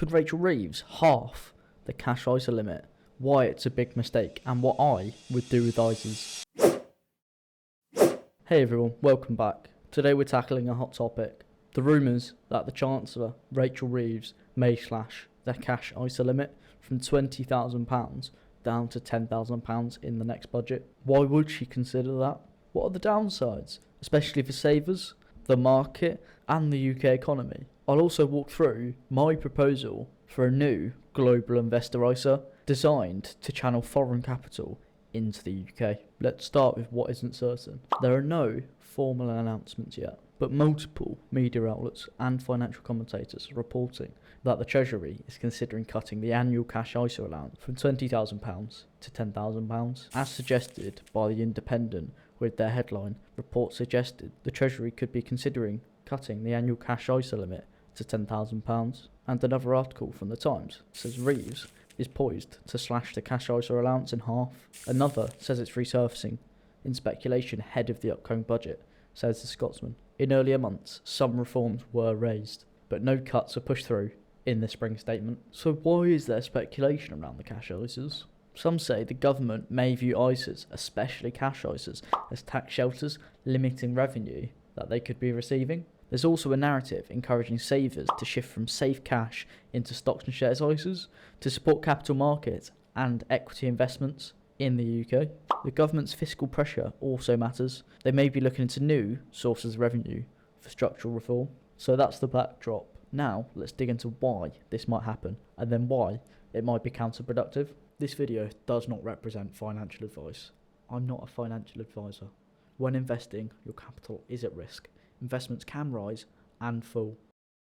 Could Rachel Reeves halve the cash ISA limit? Why it's a big mistake and what I would do with ISAs. Hey everyone, welcome back. Today we're tackling a hot topic. The rumours that the Chancellor, Rachel Reeves, may slash their cash ISA limit from £20,000 down to £10,000 in the next budget. Why would she consider that? What are the downsides, especially for savers, the market and the UK economy? I'll also walk through my proposal for a new global investor ISA designed to channel foreign capital into the UK. Let's start with what isn't certain. There are no formal announcements yet, but multiple media outlets and financial commentators are reporting that the Treasury is considering cutting the annual cash ISA allowance from £20,000 to £10,000, as suggested by The Independent, with their headline, "Report suggested the Treasury could be considering cutting the annual cash ISA limit to £10,000. And another article from The Times says Reeves is poised to slash the cash ISA allowance in half. Another says it's resurfacing in speculation ahead of the upcoming budget, says the Scotsman. In earlier months, some reforms were raised, but no cuts were pushed through in the spring statement. So why is there speculation around the cash ISAs? Some say the government may view ISAs, especially cash ISAs, as tax shelters, limiting revenue that they could be receiving. There's also a narrative encouraging savers to shift from safe cash into stocks and shares ISAs to support capital markets and equity investments in the UK. The government's fiscal pressure also matters. They may be looking into new sources of revenue for structural reform. So that's the backdrop. Now let's dig into why this might happen and then why it might be counterproductive. This video does not represent financial advice. I'm not a financial advisor. When investing, your capital is at risk. Investments can rise and fall,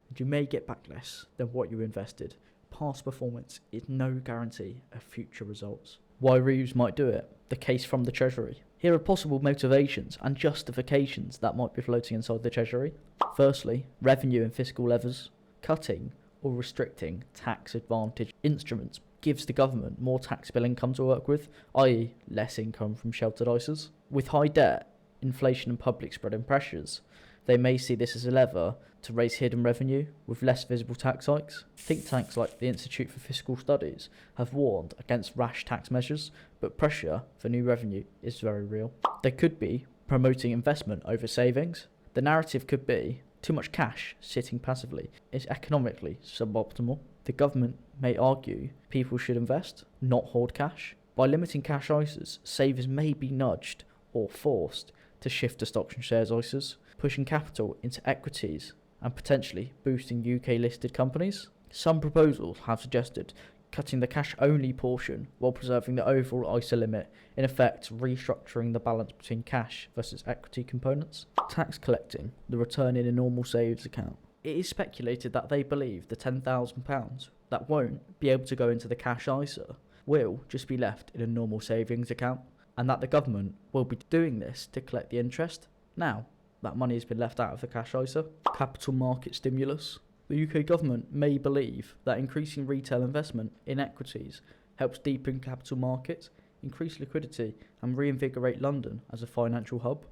and you may get back less than what you invested. Past performance is no guarantee of future results. Why Reeves might do it, the case from the Treasury. Here are possible motivations and justifications that might be floating inside the Treasury. Firstly, revenue and fiscal levers. Cutting or restricting tax advantage instruments gives the government more taxable income to work with, i.e. less income from sheltered ISAs. With high debt, inflation and public spreading pressures, they may see this as a lever to raise hidden revenue with less visible tax hikes. Think tanks like the Institute for Fiscal Studies have warned against rash tax measures, but pressure for new revenue is very real. They could be promoting investment over savings. The narrative could be too much cash sitting passively is economically suboptimal. The government may argue people should invest, not hoard cash. By limiting cash ISAs, savers may be nudged or forced to shift to stocks and shares ISAs, pushing capital into equities and potentially boosting UK listed companies. Some proposals have suggested cutting the cash only portion while preserving the overall ISA limit, in effect restructuring the balance between cash versus equity components. Tax collecting the return in a normal savings account. It is speculated that they believe the £10,000 that won't be able to go into the cash ISA will just be left in a normal savings account, and that the government will be doing this to collect the interest. Now that money has been left out of the cash ISA. Capital market stimulus. The UK government may believe that increasing retail investment in equities helps deepen capital markets, increase liquidity and reinvigorate London as a financial hub.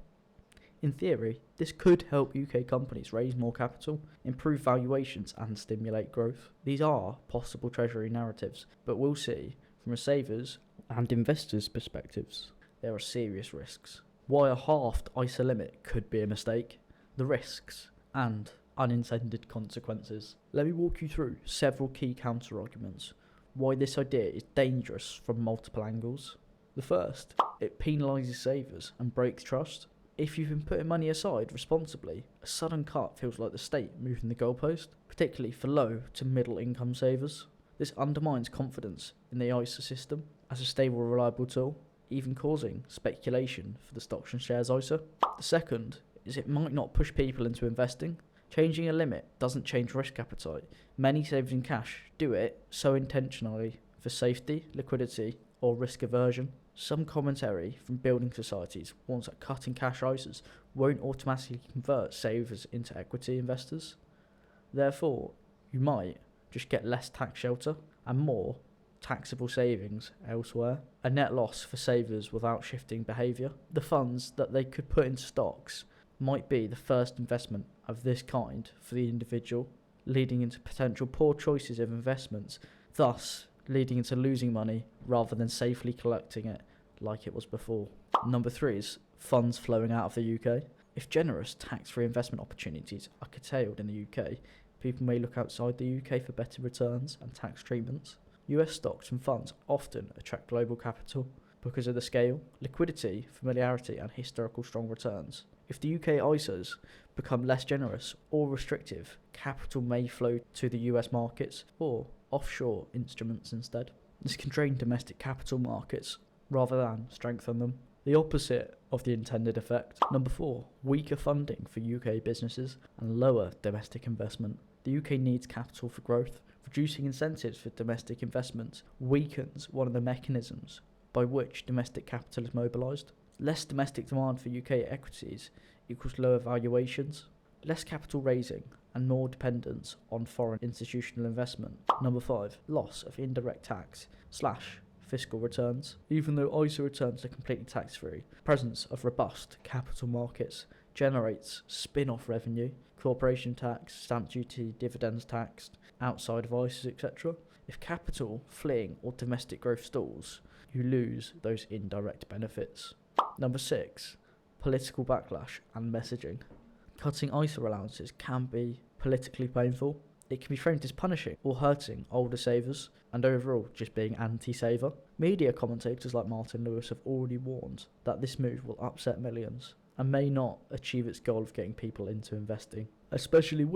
In theory, this could help UK companies raise more capital, improve valuations and stimulate growth. These are possible Treasury narratives, but we'll see from a savers' and investors' perspectives, there are serious risks. Why a halved ISA limit could be a mistake, the risks and unintended consequences. Let me walk you through several key counter-arguments why this idea is dangerous from multiple angles. The first, it penalises savers and breaks trust. If you've been putting money aside responsibly, a sudden cut feels like the state moving the goalpost, particularly for low to middle income savers. This undermines confidence in the ISA system as a stable, reliable tool, even causing speculation for the stocks and shares ISA. The second is it might not push people into investing. Changing a limit doesn't change risk appetite. Many savers in cash do it so intentionally for safety, liquidity or risk aversion. Some commentary from building societies warns that cutting cash ISAs won't automatically convert savers into equity investors. Therefore, you might just get less tax shelter and more taxable savings elsewhere, a net loss for savers without shifting behaviour. The funds that they could put into stocks might be the first investment of this kind for the individual, leading into potential poor choices of investments, thus leading into losing money rather than safely collecting it like it was before. Number 3 is funds flowing out of the UK. If generous tax-free investment opportunities are curtailed in the UK, people may look outside the UK for better returns and tax treatments. US stocks and funds often attract global capital because of the scale, liquidity, familiarity and historical strong returns. If the UK ISAs become less generous or restrictive, capital may flow to the US markets or offshore instruments instead. This can drain domestic capital markets rather than strengthen them. The opposite of the intended effect. Number 4, weaker funding for UK businesses and lower domestic investment. The UK needs capital for growth. Reducing incentives for domestic investments weakens one of the mechanisms by which domestic capital is mobilised. Less domestic demand for UK equities equals lower valuations, less capital raising and more dependence on foreign institutional investment. Number 5, loss of indirect tax / fiscal returns. Even though ISA returns are completely tax-free, presence of robust capital markets generates spin-off revenue, corporation tax, stamp duty, dividends taxed, outside of ISAs, etc. If capital, fleeing or domestic growth stalls, you lose those indirect benefits. Number 6, political backlash and messaging. Cutting ISA allowances can be politically painful. It can be framed as punishing or hurting older savers, and overall just being anti-saver. Media commentators like Martin Lewis have already warned that this move will upset millions and may not achieve its goal of getting people into investing. Especially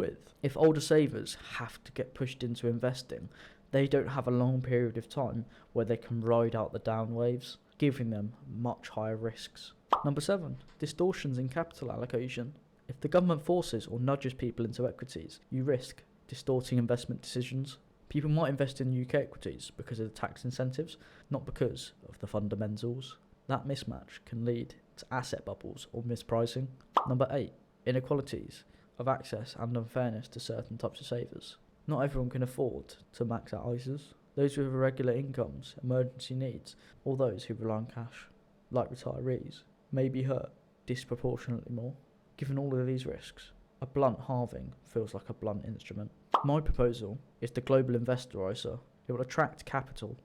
if older savers have to get pushed into investing, they don't have a long period of time where they can ride out the down waves, giving them much higher risks. Number 7, distortions in capital allocation. If the government forces or nudges people into equities, you risk distorting investment decisions. People might invest in UK equities because of the tax incentives, not because of the fundamentals. That mismatch can lead to asset bubbles or mispricing. Number 8, inequalities of access and unfairness to certain types of savers. Not everyone can afford to max out ISAs. Those with irregular incomes, emergency needs, or those who rely on cash, like retirees, may be hurt disproportionately more. Given all of these risks, a blunt halving feels like a blunt instrument. My proposal is the Global Investor ISA. It will attract capital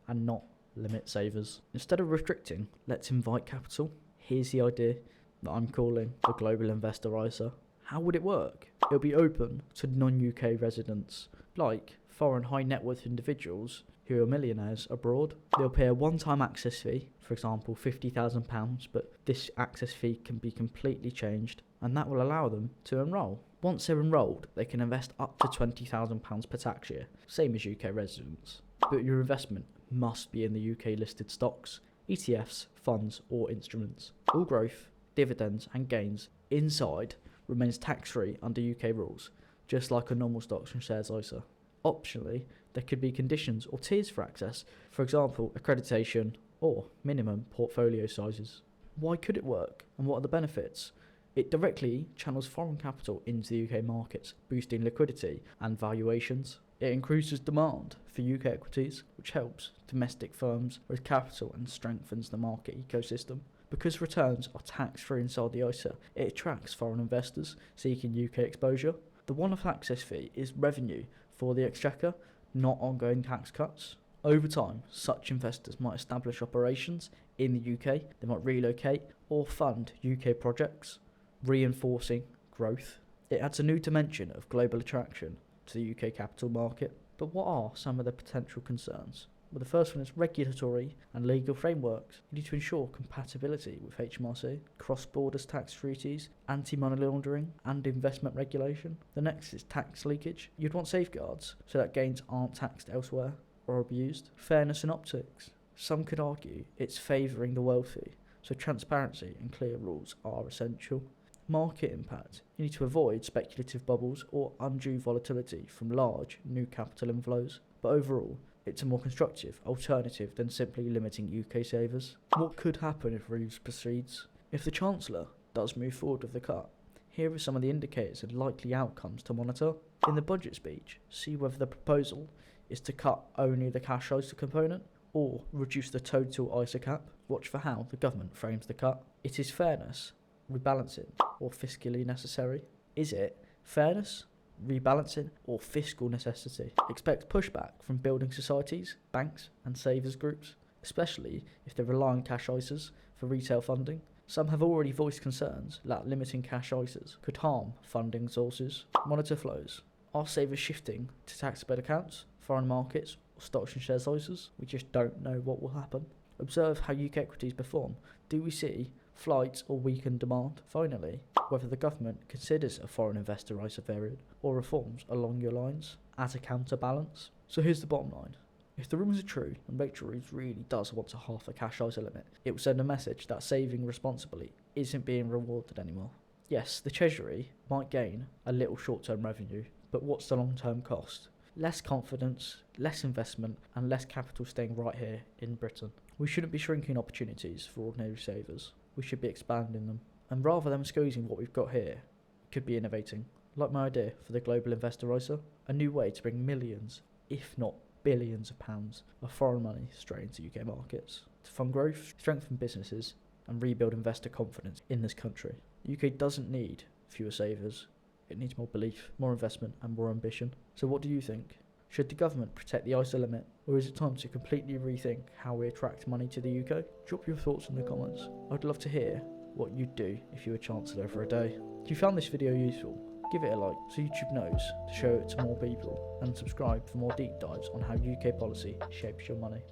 and not limit savers. Instead of restricting, let's invite capital. Here's the idea that I'm calling the Global Investor ISA. How would it work? It'll be open to non-UK residents, like foreign high net worth individuals who are millionaires abroad. They'll pay a one-time access fee, for example £50,000, but this access fee can be completely changed, and that will allow them to enrol. Once they're enrolled, they can invest up to £20,000 per tax year, same as UK residents. But your investment must be in the UK listed stocks, ETFs, funds or instruments. All growth, dividends and gains inside remains tax-free under UK rules, just like a normal stocks and shares ISA. Optionally, there could be conditions or tiers for access, for example, accreditation or minimum portfolio sizes. Why could it work, and what are the benefits? It directly channels foreign capital into the UK markets, boosting liquidity and valuations. It increases demand for UK equities, which helps domestic firms raise capital and strengthens the market ecosystem. Because returns are tax-free inside the ISA, it attracts foreign investors seeking UK exposure. The one-off access fee is revenue for the exchequer, not ongoing tax cuts. Over time, such investors might establish operations in the UK, they might relocate or fund UK projects, reinforcing growth. It adds a new dimension of global attraction to the UK capital market. But what are some of the potential concerns? Well, the first one is regulatory and legal frameworks. You need to ensure compatibility with HMRC, cross-border tax treaties, anti-money laundering and investment regulation. The next is tax leakage. You'd want safeguards so that gains aren't taxed elsewhere or abused. Fairness and optics. Some could argue it's favouring the wealthy, so transparency and clear rules are essential. Market impact. You need to avoid speculative bubbles or undue volatility from large new capital inflows. But overall, it's a more constructive alternative than simply limiting UK savers. What could happen if Reeves proceeds? If the Chancellor does move forward with the cut, here are some of the indicators and likely outcomes to monitor. In the budget speech, see whether the proposal is to cut only the cash ISA component or reduce the total ISA cap. Watch for how the government frames the cut. It is fairness, rebalancing, or fiscally necessary. Is it fairness? rebalancing, or fiscal necessity. Expect pushback from building societies, banks, and savers groups, especially if they rely on cash ISAs for retail funding. Some have already voiced concerns that limiting cash ISAs could harm funding sources. Monitor flows. Are savers shifting to tax-paid accounts, foreign markets, or stocks and shares ISAs? We just don't know what will happen. Observe how UK equities perform. Do we see flight or weakened demand? Finally, whether the government considers a foreign investor ISA variant or reforms along your lines as a counterbalance. So here's the bottom line. If the rumours are true and Rachel Reeves really does want to halve the cash ISA limit, it will send a message that saving responsibly isn't being rewarded anymore. Yes, the Treasury might gain a little short-term revenue, but what's the long-term cost? Less confidence, less investment, and less capital staying right here in Britain. We shouldn't be shrinking opportunities for ordinary savers. We should be expanding them. And rather than squeezing what we've got here, we could be innovating. Like my idea for the Global Investor ISA, a new way to bring millions, if not billions of pounds of foreign money straight into UK markets to fund growth, strengthen businesses, and rebuild investor confidence in this country. The UK doesn't need fewer savers. It needs more belief, more investment, and more ambition. So what do you think? Should the government protect the ISA limit, or is it time to completely rethink how we attract money to the UK? Drop your thoughts in the comments. I'd love to hear what you'd do if you were Chancellor for a day. If you found this video useful, give it a like so YouTube knows to show it to more people, and subscribe for more deep dives on how UK policy shapes your money.